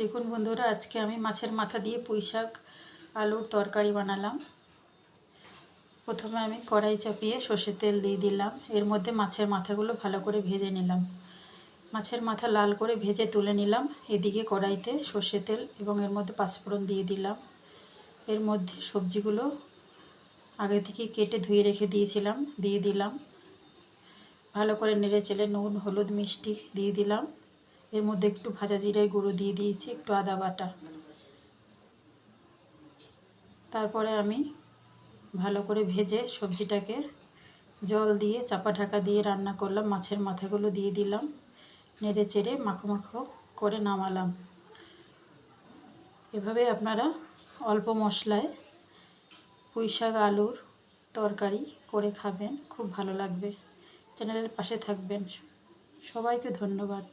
দেখুন বন্ধুরা, আজকে আমি মাছের মাথা দিয়ে পুঁই শাক আলুর তরকারি বানালাম। প্রথমে আমি কড়াই চাপিয়ে সর্ষের তেল দিয়ে দিলাম। এর মধ্যে মাছের মাথাগুলো ভালো করে ভেজে নিলাম। মাছের মাথা লাল করে ভেজে তুলে নিলাম। এদিকে কড়াইতে সর্ষের তেল এবং এর মধ্যে পাঁচফোড়ন দিয়ে দিলাম। এর মধ্যে সবজিগুলো আগে থেকে কেটে ধুয়ে রেখে দিয়েছিলাম দিয়ে দিলাম। ভালো করে নেড়ে চেড়ে নুন হলুদ মিষ্টি দিয়ে দিলাম। এর মধ্যে একটু ভাজা জিরের গুঁড়ো দিয়ে দিয়েছি, একটু আদা বাটা। তারপরে আমি ভালো করে ভেজে সবজিটাকে জল দিয়ে চাপা ঢাকা দিয়ে রান্না করলাম। মাছের মাথাগুলো দিয়ে দিলাম, নেড়ে চেড়ে মাখো মাখো করে নামালাম। এভাবে আপনারা অল্প মশলায় পুঁই শাক আলুর তরকারি করে খাবেন, খুব ভালো লাগবে। চ্যানেলের পাশে থাকবেন। সবাইকে ধন্যবাদ।